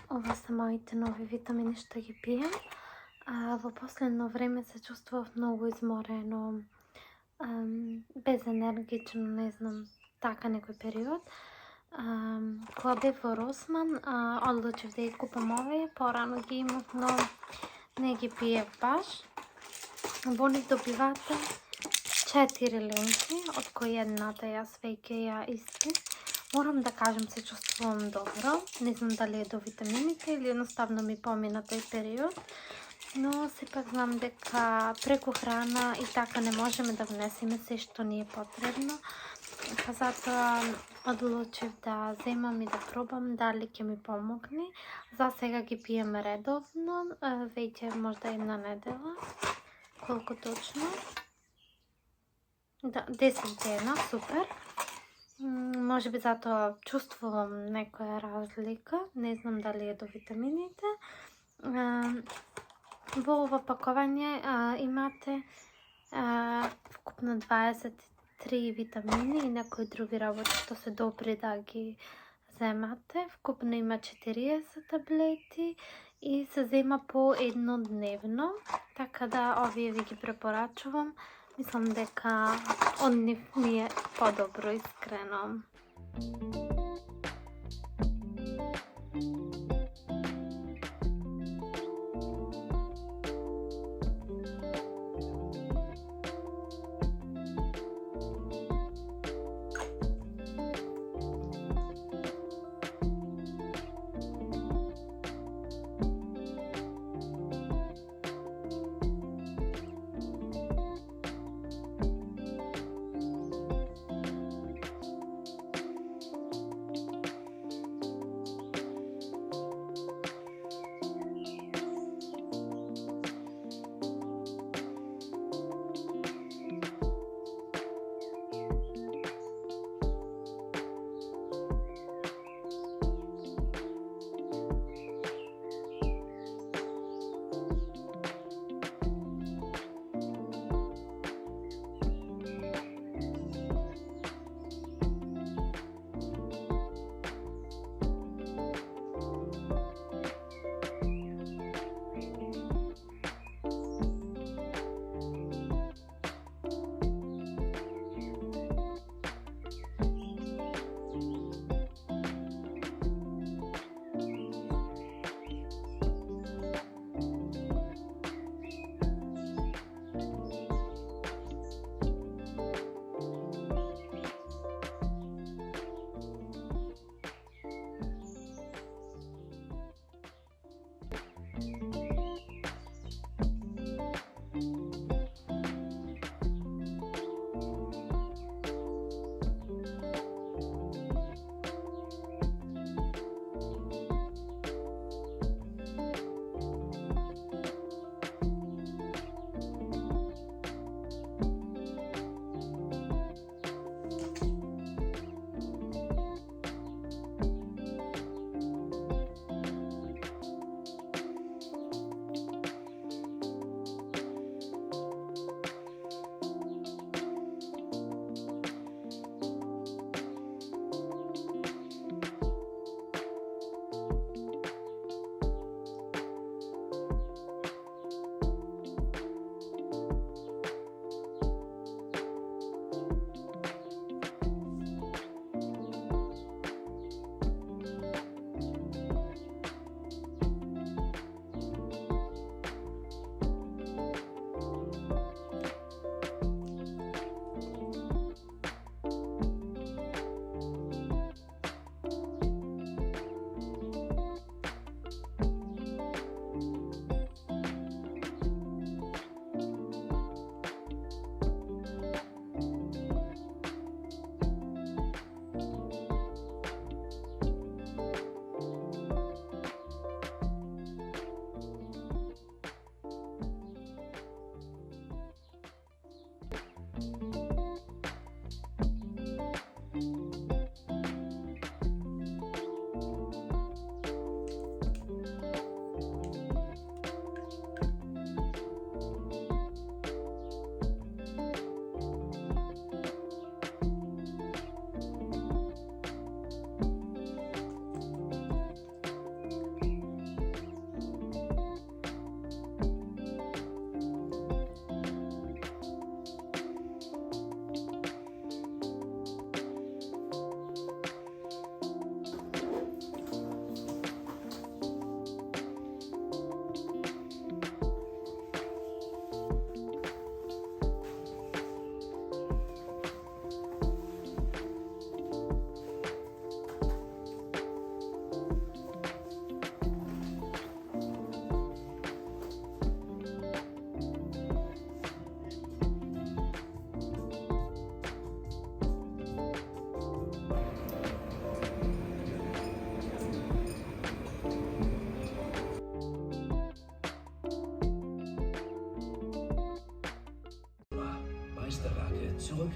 Това са моите нови витамини, ще ги пия. В последно време се чувствах много изморено, безенергично, не знам, така некој период. Кога бев во Росман, одлучив да ги купам овие, порано ги имав, но не ги пиев баш. Во нив добивате 4 ленки, од кои едната јас веќе ја испив. Морам да кажам, се чувствувам добро. Не знам дали е до витамините или едноставно ми помина тој период. Но сепак знам дека преку храна и така не можеме да внесеме се што ни е потребно. Па затоа одлучив да земам и да пробам дали ќе ми помогне. За сега ги пием редовно, веќе можда една недела. Колку точно? Да, 10 дена, супер. Може би затоа чувствувам некоја разлика. Не знам дали е до витамините. Во ова пакување имате вкупно 23 витамини и некои други работи што се добри да ги земате. Вкупно има 40 таблети и се зема по едно дневно. Така да овие ви ги препорачувам. Мислам дека од нив ми е подобро, искрено.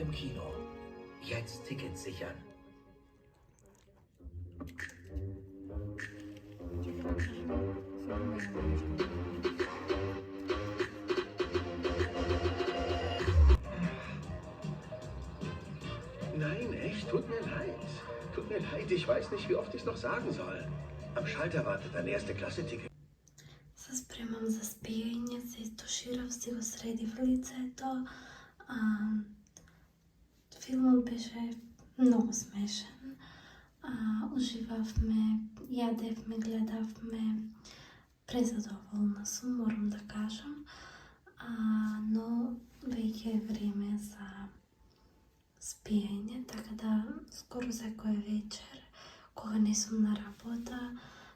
im Kino. Jetzt Tickets sichern. Nein, echt, tut mir leid. Tut mir leid, ich weiß nicht, wie oft ich es noch sagen soll. Am Schalter wartet ein Erste-Klasse-Ticket. Се спремам за спиење, се истуширав, си го средив лицето. Филмот беше многу смешен. Уживавме, јадевме, гледавме. Презадоволна сум, морам да кажам. Но веќе е време за спиење, така да скоро секоја вечер, кога не сум на работа,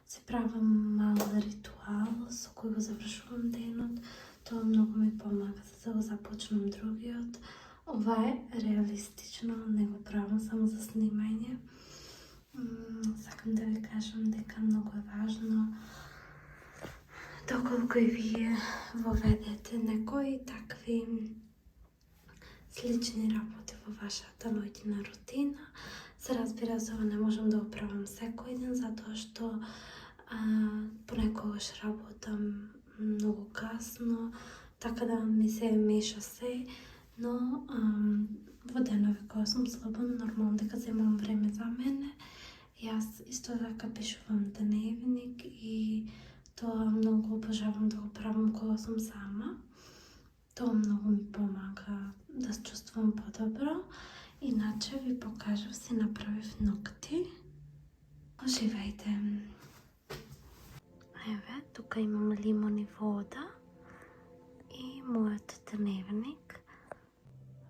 се правам мал ритуал со кој го завршувам денот. Тоа многу ми помага за да го започнам другиот. Ова е реалистично, не го правам само за снимање. Сакам да ви кажам дека многу е важно доколку и вие воведете некои такви слични работи во вашата ноќна рутина. Се разбира, за ова не можам да го правам секој ден, затоа што понекогаш работам многу касно, така да ми се меша се, но во денови кога сум слободна, нормално дека земам време за мене. Јас исто така пишувам дневник и тоа многу обожавам да го правам кога сум сама. Тоа многу ми помага да се чувствувам подобро. Иначе ви покажав, си направив ногти. Уживајте! Еве, тука имам лимон и вода и мојот дневник.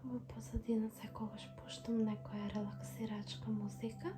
Во позадина секогаш пуштам некоја релаксирачка музика.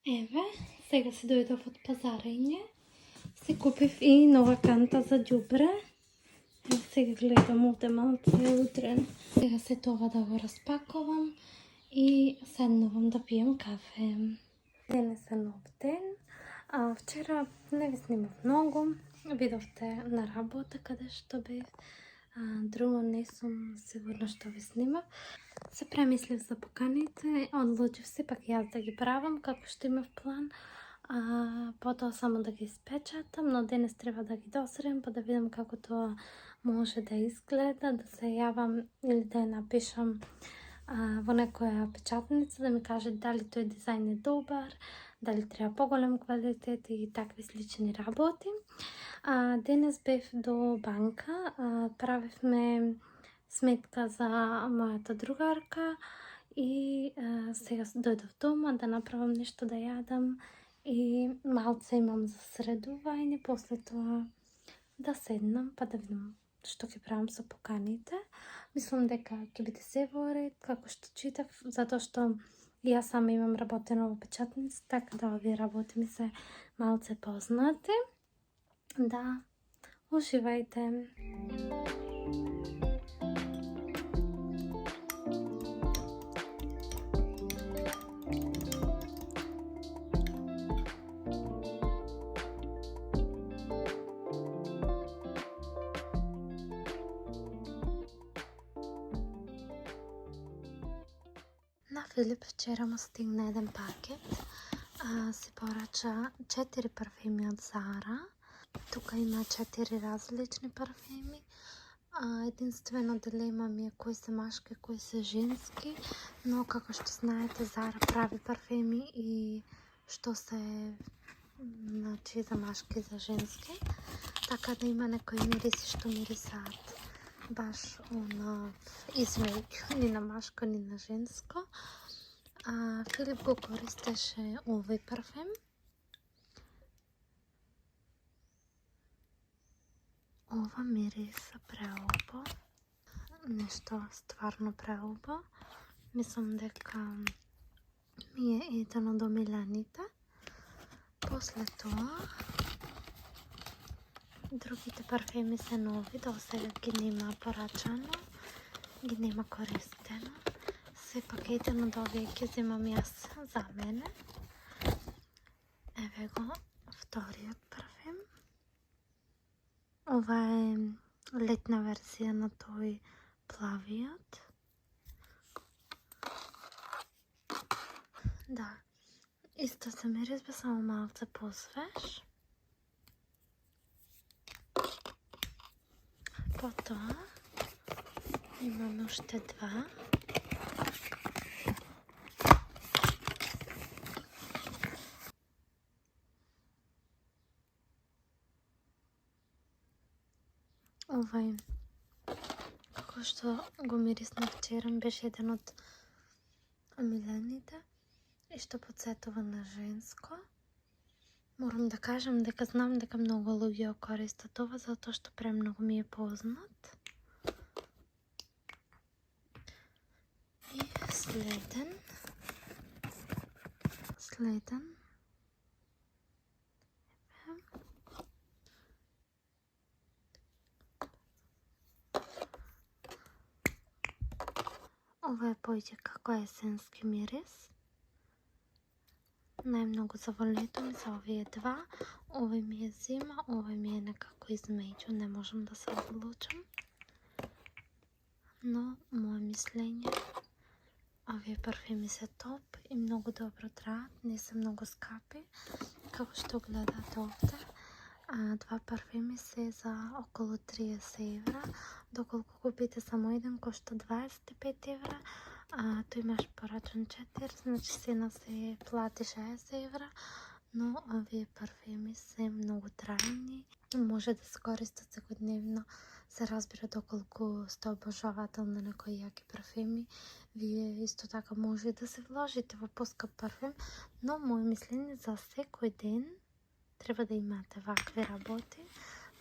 Еве, сега си дойдох от пазарење. Си купив и нова канта за ѓубре. Сега гледам овде малце утрен. Сега се това да го разпакувам и седнувам да пием кафе. Денес е нов ден. Вчера не ви снимав много. Видовте на работа къде што бев. Друго не сум сигурна што ви снимав. Се премислив за поканите, одлучив се пак јас да ги правам како што имав план. Потоа само да ги испечатам, но денес треба да ги досрем, па да видам како тоа може да изгледа, да се јавам или да ја напишам во некоја печатница да ми каже дали тој дизајн е добар, дали треба поголем квалитет и такви слични работи. Денес бев до банка, правивме сметка за мојата другарка и сега дојдов дома да направам нешто да јадам и малце имам за средување, после тоа да седнам па да видам што ќе правам со поканите. Мислам дека ќе биде се во ред, како што читав, затоа што јас сама имам работено во печатница, така да овие работи ми се малце познати. Да, уживајте! На Филип вчера му стигна еден пакет. Си порача 4 парфеми од Зара. Тука има 4 различни парфеми. Единствено дилема ми е кои се машки, кои се женски, но како што знаете Зара прави парфеми и што се за машки и за женски. Така да има некои мириси што мирисаат баш измеѓу ни на машко, ни на женско. Филип го користеше овој парфем. Ова мириса преубаво. Нешто стварно преубаво. Мислам дека ми е еден од омилените. После тоа другите парфеми се нови, до сега ги нема порачано, ги нема користено. Сепак еден од овие ќе земам јас за мене. Еве го вториот парфем. Ова е летна верзија на тој плавиот. Да, исто се мирис, само малце посвеж. Потоа имаме уште два. Овај, како што го мириснав вчера, беше еден од омилените и што потсетува на женско. Морам да кажам дека знам дека многу луѓе користат ова, затоа што премногу ми е познат. И следен. Ова е поиќе како есенски мирис. Најмногу заволетувам за овие два. Овој ми е зима, овој ми е некако измеѓу, не можам да се одлучам. Но, моје мислење, овие парфеми се топ и многу добро траат, не се многу скапи. Како што гледате овде, два парфеми се за околу 30 евра, доколку купите само еден кошта 25 евра. Тој имаш порачен 4, значи сена се плати 60 евра, но овие парфеми се многу трајни, може да се користат секојдневно. Се разбира доколку сте обожавател на некои јаки парфеми, вие исто така може да се вложите во поскап парфем, но моје мислење за секој ден треба да имате вакви работи,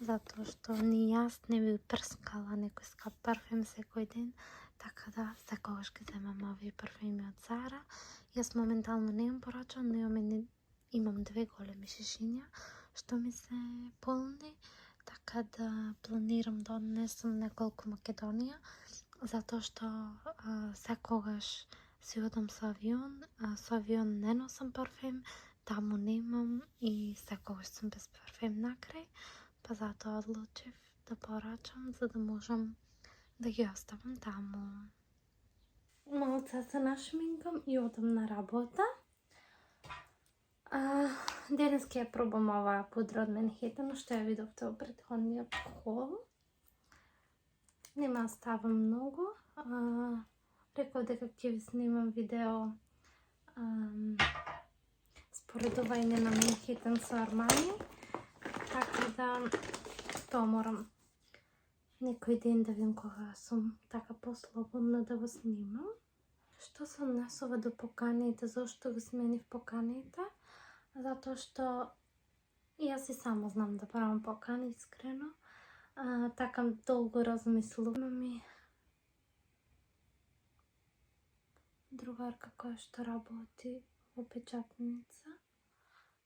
затоа што ни јас не би прскала некој скап парфем секој ден. Така да, секогаш ќе земам овие парфеми од Зара. Јас моментално не имам порачано, но имаме имам 2 големи шишиња што ми се полни, така да планирам да однесам неколку Македонија, затоа што секогаш си одам со авион, а со авион не носам парфем, таму немам и секогаш сум без парфем накрај, па затоа одлучив да порачам за да можам да ги оставам таму. Малце се нашминкам и одам на работа. Денес ќе ја пробам оваа пудра од Манхетен, што ја видовте во претходниот хол. Нема ставам многу. Реков дека ќе ви снимам видео споредување на Манхетен со Армани, така да тоа морам некој ден да видам кога сум така послободна да го снимам. Што се однесува до поканите, зошто го сменив поканите? Затоа што јас и само знам да правам покани, искрено. Така долго размислувам и другарка која што работи во печатница.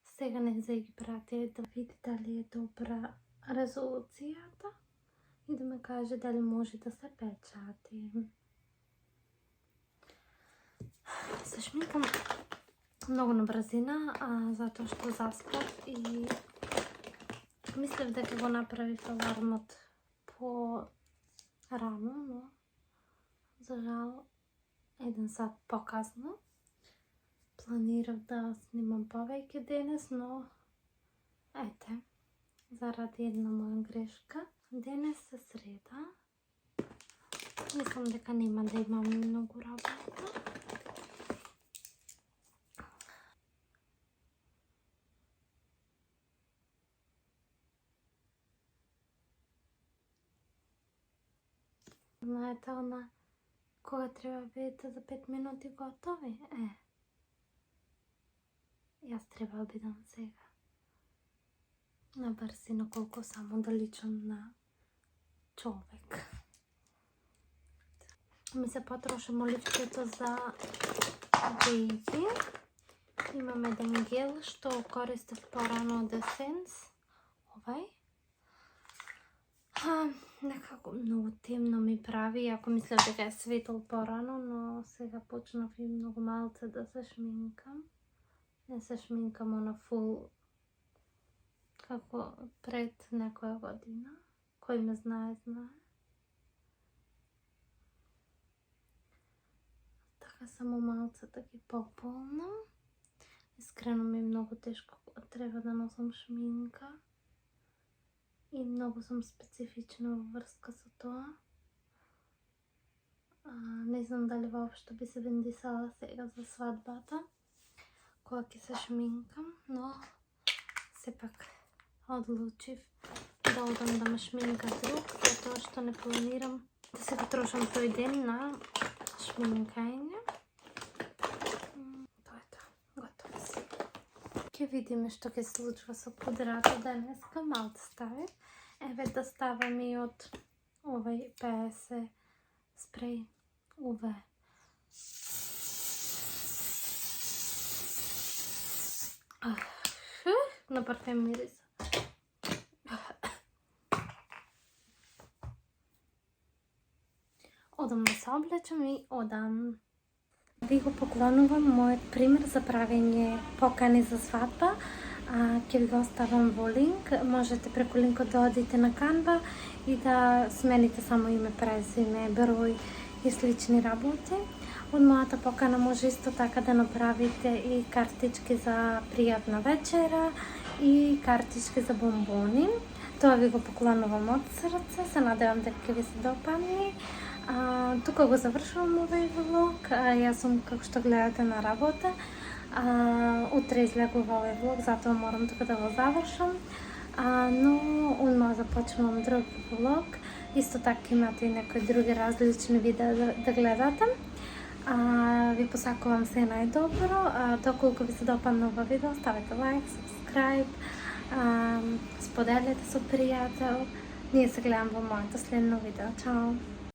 Сега не за ги прати да види дали е добра резолуцијата и да ме каже дали може да се печати. Се шминкам многу на брзина, затоа што заспав и мислев дека го направив алармот по рано, но за жал 1 сат покасно. Планирав да снимам повеќе денес, но ете, заради една моја грешка. Денес е среда. Мислам дека нема да имам многу работа. Знаете, кога треба бидете за 5 минути готови? Јас треба да бидам сега. На брзина, колку само да личам на човек. Ми се потроша моливкето за бејби. Имам еден гел што користев порано од Essence. Овај. Некако многу темно ми прави, ако мислев дека е светол порано, но сега почнав и многу малце да се шминкам. Не се шминкам на фул како пред некоја година. Кој ме знае, знае. Така само малце да ги пополнам. Искрено ми е многу тешко кога треба да носам шминка. И многу сум специфична во врска со тоа. Не знам дали воопшто би се вендисала сега за свадбата, кога ќе се шминкам, но сепак одлучив да одам да ме шминка друг, затоа што не планирам да се потрошам тој ден на шминкање. Тоа е тоа, готово си. Ќе видиме што ќе се случува со пудрата денеска, малце ставив. Еве да ставам и од овај PS спреј UV. На парфем мириса. Одам да се облечам и одам. Ви го поклонувам мојот пример за правење покани за свадба. Ќе ви го оставам во линк. Можете преку линкот да одите на Canva и да смените само име, презиме, број и слични работи. Од мојата покана може исто така да направите и картички за пријатна вечера и картички за бомбони. Тоа ви го поклонувам од срце. Се надевам дека ќе ви се допадне. Тука го завршувам овој влог. Јас сум, како што гледате, на работа. Утре излегува овој влог, затоа морам тука да го завршам. Но одма започнувам друг влог. Исто така имате и некои други различни видеа да гледате. Ви посакувам се најдобро. Доколку ви се допадна ова видео, ставете лайк, subscribe, споделете со пријател. Ние се гледам во моето следно видео. Чао!